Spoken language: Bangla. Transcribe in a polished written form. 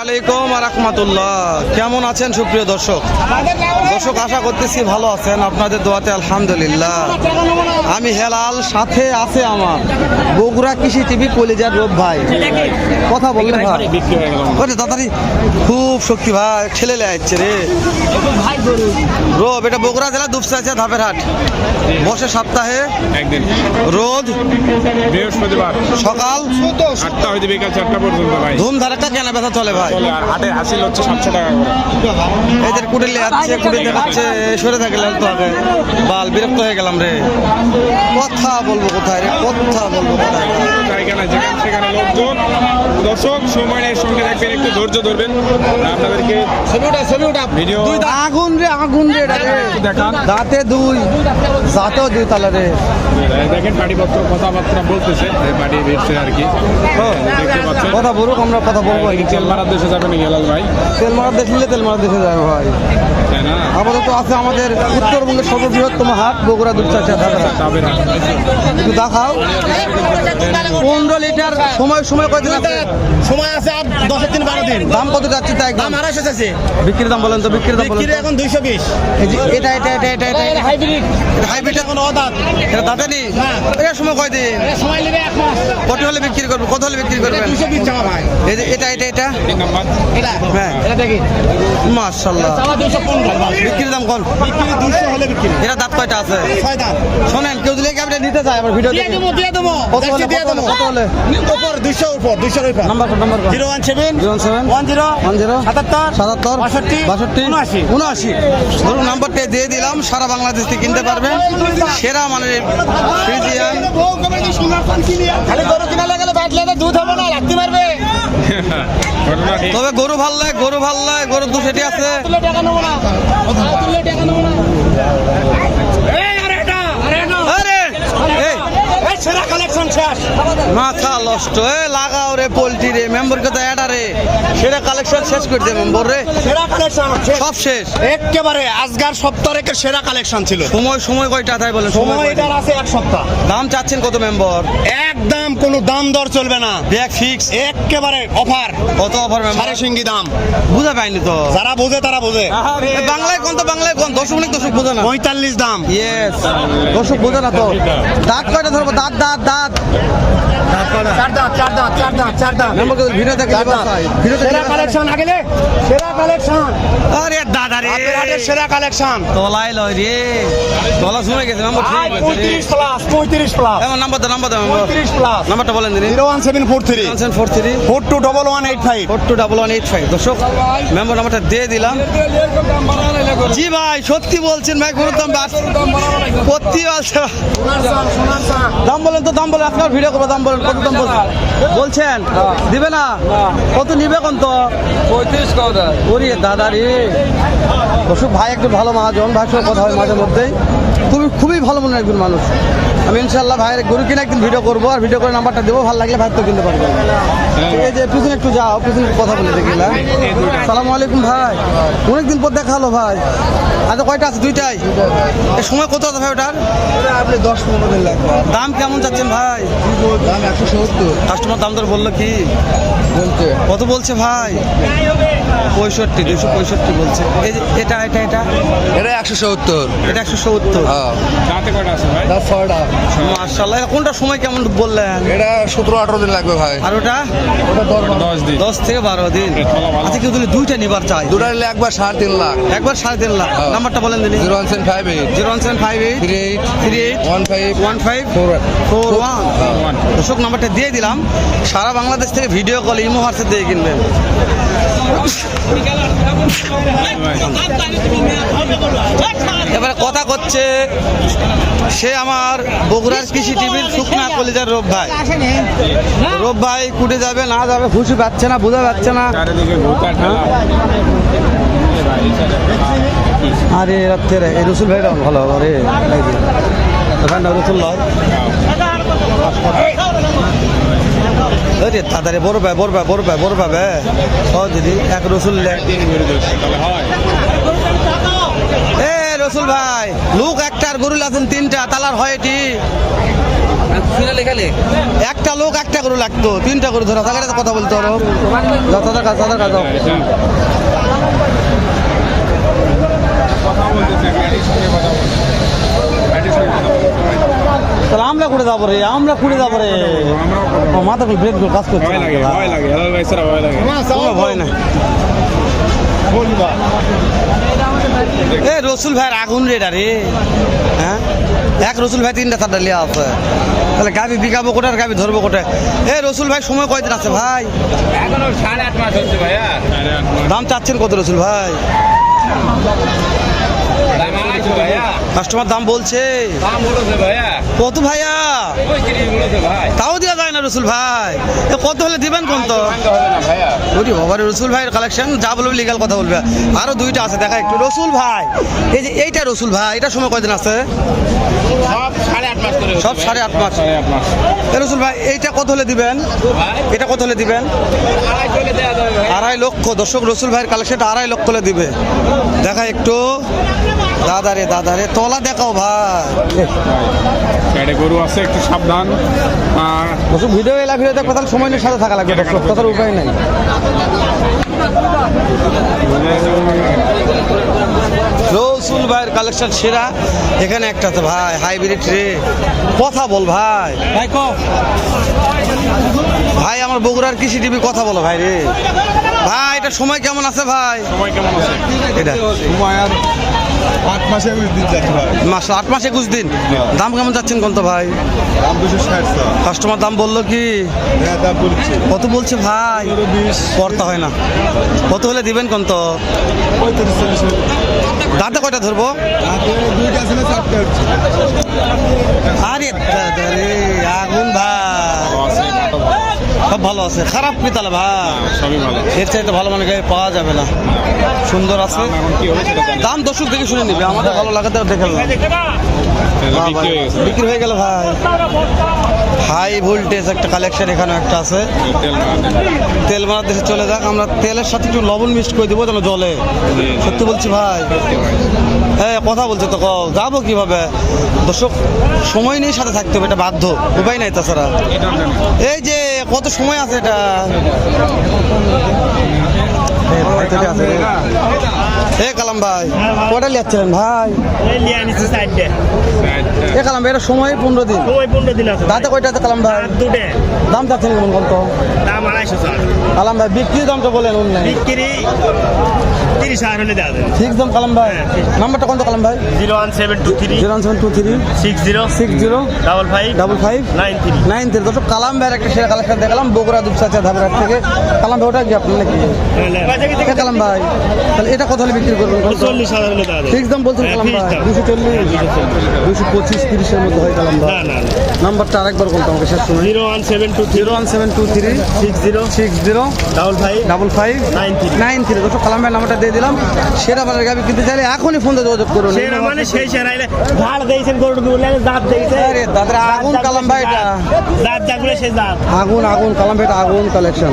আলাইকুম রাহমাতুল্লাহ। কেমন আছেন সুপ্রিয় দর্শক? আশা করতেছি ভালো আছেন, আপনাদের দোয়াতে আলহামদুলিল্লাহ। আমি হেলাল, সাথে আছে আমার বগুড়া কৃষি টিভি কলিজার রব ভাই। কথা বললে ভাই তাড়াতাড়ি, খুব শক্তি ভাই, ঠেলে যাচ্ছে রে রব। এটা বগুড়া জেলা দুপচাচিয়া ধাপের হাট, বসে সপ্তাহে একদিন, রোজ বৃহস্পতিবার সকাল 8টা হইতে বিকাল 4টা পর্যন্ত ভাই ধুমধারাক্কা কেনা বেচা চলে ভাই। আর হাটে হাসিল হচ্ছে 700 টাকা করে। এদের কুড়িলে যাচ্ছে, কুড়ি দেখাচ্ছে, সরে থাকলাম তো আগে বাল, বিরক্ত হয়ে গেলাম রে। কথা বলবো কোথায় রে, কথা বলবো কোথায়? জায়গা না, যেখানে সেখানে লোকজন। দর্শক সময়ের সঙ্গে থাকবেন, একটু ধৈর্য ধরবেন। আপনাদেরকে ভিডিও আগুন রে, আগুন রে, দেখান দাঁতে দুই, দাঁতেও দুই তালা রে। দেখেন বাড়িপত্র কথাবার্তা বলতেছে, বাড়ি বেরছে আর কি, দেখতে পাচ্ছেন। কথা বলুক, আমরা কথা বলবো। তেল মারার দেশে যাবেন হেলাল ভাই? তেল মারার দেশ নিলে তেল মারার দেশে যাবে ভাই। আপাতত আছে আমাদের উত্তরবঙ্গের সর্ববৃহত্তম হাট বগুড়া দুপচাচিয়া ধাপের হাট। একটু দেখাও 15 লিটার। সময় কয়দিন আছে? সময় আছে 10 দিন 12 দিন। দাম কত যাচ্ছে? তাই দাম 250 আছে। বিক্রির দাম বলেন তো, বিক্রির দাম বলেন। এখন 220। এটা হাইব্রিড, হাইব্রিড এখন অদাঁত, এটা দাঁতে নেই। এর সময় কয়দিন? সময় নেবে 1 মাস। কত হলে বিক্রি করবে? কত হলে বিক্রি করবে? 220 টাকা ভাই। এই যে এটা হ্যাঁ, এটা দেখি মাশাআল্লাহ। 215 বিক্রির দাম কোন? বিক্রি 200 হলে বিক্রি। এটা দাঁত কয়টা আছে? 6 দাঁত। শোনেন, কেউ যদি ক্যামেরা নিতে চায় আমার ভিডিও দিয়ে দেবো কত হলে? কত হলে? উপর 200 উপর 200 উপর। নাম্বার 017 10 10 77 77 62 79। ধরুন নাম্বারটা দিয়ে দিলাম, সারা বাংলাদেশ থেকে কিনতে পারবেন। সেরা মানের ফ্রিজিয়ান। খালি গরু কিনা লাগালে বাটলে দুধ হবে না, রাখতে পারবে। তবে গরু ভাল লাগে, গরু ভাল লাগে, গরু তো সেটি আছে। টাকা নেবো না, টাকা নেবো না। সেরা কালেকশন শেষ, মাথা নষ্ট। লাগাও রে পোল্ট্রি রে, মেম্বার কথা এটা রে, সেরা কালেকশন শেষ করে দে মেম্বার রে। সেরা কালেকশন সব শেষ একেবারে। আজগার সপ্তাহের সেরা কালেকশন ছিল। সময় কয়টা তাই বলেন? সময় এটার আছে 1 সপ্তাহ। দাম চাচ্ছেন কত মেম্বার? একদম কোনো দাম দর চলবে না, ব্যাগ ফিক্স একেবারে অফার। কত অফার মেম্বার? সাড়ে সিঙ্গি দাম। বুঝা পাইনি তো, যারা বোঝে তারা বোঝে। বাংলায় কোন তো, বাংলায় কোন? দর্শক বোঝে না। 45 দাম। ইয়েস, দর্শক বোঝে না তো। দাঁত কয়টা ধরবো? দাঁত দাঁত দাঁত চার দাঁত। ভিডিও দেখে সেরা কালেকশন আগেলে, সেরা কালেকশন। আরে দাদা রে, সেরা কালেকশন তোলাই লয় রে, তোলা শুনে গেছে মেম্বার। 35 প্লাস। এমন নাম্বার দাও, নাম্বার দাও, 35 প্লাস। নাম্বারটা বলেন দিন। 01743 43 421185 421185। দর্শক মেম্বার নাম্বারটা দিয়ে দিলাম। জি ভাই, সত্যি বলছেন ভাই, গরুর দাম সত্যি আছে। দাম বলেন তো, দাম বলেন। আপনার ভিডিও করবো, দাম বলেন। কত দাম বলছেন? দিবে না? কত নিবে কোন তো? 35 কথা। ওরে দাদা রে। দর্শক ভাই একজন ভালো মহাজন, ভাই সঙ্গে কথা হয় মাঝে মধ্যেই, খুবই ভালো মনের একজন মানুষ। আমি ইনশাল্লাহ ভাইয়ের গরু কিনে একদিন ভিডিও করবো, আর ভিডিও করে নাম্বারটা দেবো, ভালো লাগলে ভাই তো কিনতে পারবেন। এই যে পিছনে একটু যাও, পিছনে কথা বলে দেখিলাম। সালামু আলাইকুম ভাই, অনেকদিন পর দেখা হলো ভাই। আচ্ছা কয়টা আছে? 2টাই। এর সময় কত আছে ভাই ওটার? আপনি 10-15 দিন লাগবে। দাম কেমন চাচ্ছেন ভাই? দাম 170। কাস্টমার দাম দর বললো কি? কত বলছে ভাই? 65, 265 বলছে। এই যে এটা 170। এটা 170। দাঁতে কয়টা আছে ভাই? দাঁত 6টা। মাশাআল্লাহ। কোনটা সময় কেমন বললেন? এটা 17-18 দিন লাগবে ভাই। আর ওটা 10 দিন। 10 থেকে 12 দিন। আচ্ছা, কেউ যদি 2টা নিবার চাই? দুটা নিলে একবার 3.5 লাখ। একবার 3.5 লাখ। নাম্বারটা বলেন দিন। 01758 01758 38 15 41। দর্শক নাম্বারটা দিয়ে দিলাম। সারা বাংলাদেশ থেকে ভিডিও কল, ইমো, হোয়াটসঅ্যাপ দিয়ে কিনবেন। এবারে কথা করছে সে আমার বগুড়ার কৃষি টিভির শুকনা কলিজার রব ভাই। রব ভাই কুটে যাবে না যাবে খুশি পাচ্ছে না, বোঝা যাচ্ছে না। আরে রাত্রে এই রসুল ভাইটা ভালো হবে রে, রসুল তাড়াতাড়ি বড় পাবে দিদি এক রসুল। এ রসুল ভাই, লোক একটা আর গরু আছেন 3টা, তালার হয় এটি একটা লোক একটা গরু লাগতো, তিনটা গরু ধরা থাকলে তো কথা বলতে পারো। যথাযথ কাজ কথা বলতেছে গাড়ির সঙ্গে কথা বলছে গাড়ির সঙ্গে কথা বলতে ভাই তাহলে আমরা করে যাবো রে, আমরা করে যাবো রে। ও মাথা করে ব্রেক কাজ করছে ভয় না। লাগে ভয় লাগে হেলাল ভাই স্যার ভয় লাগে কোনো ভয় নাই। এ রসুল ভাইয়ের আগুন রে এটা রে, হ্যাঁ এক রসুল ভাই তিনটা চারটা লিয়া আছে, তাহলে গাবি বিকাবো কোটার গাবি ধরবো কোটায়। এ রসুল ভাই সময় কয়দিন আছে ভাই? এখনো 8.5 মাস হচ্ছে ভাইয়া। দাম চাচ্ছেন কত রসুল ভাই? দাম আড়াইশো ভাইয়া। কাস্টমার দাম বলছে দাম বলেছে ভাইয়া, কত ভাইয়া? 35 বলেছে ভাই। তাও দেওয়া যায় না রসুল ভাই, এ কত হলে দিবেন কোন তো? ভাঙ্গা হবে না ভাইয়া। ওরে বাবা রে, রসুল ভাইয়ের কালেকশন যা বলবে লিগাল কথা বলবে। আরো দুইটা আছে দেখা একটু। রসুল ভাই এই যে এইটা রসুল ভাই, এটা সময় কয়দিন আছে? সব 8.5 মাস করে সব 8.5 মাস। এ রসুল ভাই এইটা কত হলে দিবেন? এটা কত হলে দিবেন? 2.5 হলে দেয়া যাবে ভাই। 2.5 লক্ষ। দর্শক রসুল ভাইয়ের কালেকশনটা 2.5 লক্ষ হলে দিবে। দেখা একটু। দাদা রে তলা দেখাও ভাই। সাইডে গরু আছে একটু সাবধান দর্শক ভিডিও এলা ভিডিওতে কথা সময় নিয়ে সাথে থাকা লাগবে দর্শক, কথার উপায় নাই। রসুল ভাইয়ের কালেকশন সেরা। এখানে একটা আছে ভাই হাইব্রিড রে, কথা বল ভাই। ভাই ক ভাই আমার বগুড়ার কৃষি টিভি কথা বলো ভাই রে। ভাই এটা সময় কেমন আছে ভাই? সময় কেমন আছে এটা সময় আর 8 মাসে 20 দিন যাচ্ছে ভাই 8 মাসে 21 দিন। দাম কেমন যাচ্ছেন কোন তো ভাই? দাম 260 কাস্টমার দাম বললো কি? হ্যাঁ দাম বলছি কত বলছে ভাই? 20 করতে হয় না। কত হলে দিবেন কোন তো? 35 দাঁতে কয়টা ধরবো? দুইটা আছে না চারটে হচ্ছে আরে দাদা রে আগুন ভাই, সব ভালো আছে, খারাপ কি তাহলে ভাই? সবই ভালো এর চাইতে ভালো মানে গাড়ি পাওয়া যাবে না। সুন্দর আছে, এখন কি হবে সেটা জানি দাম দর্শক দেখে শুনে নিবে, আমাদের ভালো লাগাতে দেখে না। বিক্রি হয়ে গেছে বিক্রি হয়ে গেল ভাই। হাই ভোল্টেজ একটা কালেকশন এখানে একটা আছে। তেল মারা তেল মারার দেশে চলে যাক, আমরা তেলের সাথে একটু লবণ মিক্সড করে দেবো যেন জলে। সত্যি বলছি ভাই, হ্যাঁ কথা বলছে তো কও, যাবো কিভাবে? দর্শক সময় নেই, সাথে থাকতে হবে, এটা বাধ্য, উপায় নাই তাছাড়া। এটা জানি এই যে কত সময় আছে এটা? এ কালাম ভাই কটা লিয়াচ্ছিলেন ভাই? এ কালাম ভাই এটা সময় 15 দিন। 15 দিন আছে। দাঁতে কয়টা আছে কালাম ভাই? দুটে। দাম চাচ্ছেন কেমন কত? দাম 250 স্যার। কালাম ভাই বিক্রির দামটা বলেন অনলাইন। বিক্রি 30,000 হলে দেওয়া যাবে। ঠিক দাম কালাম ভাই। নাম্বারটা কোনটা কালাম ভাই? 01723 01723 60 60 55 55 93। 93। দর্শক কালাম ভাইয়ের একটা সেরা কালেকশন দেখালাম বগুড়া দুপচাচা ধাবরাট থেকে। কালাম ভাই ওটা কি আপনার নাকি? এ কালাম ভাই তাহলে এটা কত হলে বিক্রি করবেন? 40,000 হলে দেওয়া যাবে। ফিক্স দাম বলছেন কালাম ভাই? 240 225 30 এর মধ্যে হয় কালাম ভাই। না। নাম্বারটা আরেকবার বলতো আমাকে শেষ সময়। 01723 01723 60 60 55 55 93। 93। দর্শক কালাম ভাইয়ের নাম্বারটা দিয়ে দিলাম। সেরা বাজার গাবি কিনতে চাইলে এখনই ফোন দিয়ে যোগাযোগ করুন। সেরা মানে সেই সেরাইলে ঢাল দিয়েছেন গরুর গুলো দাঁত দিয়েছে। আরে দাদা আগুন কালাম ভাই এটা। দাঁত জাগুলে সেই দাঁত। আগুন কালাম ভাই এটা আগুন কালেকশন।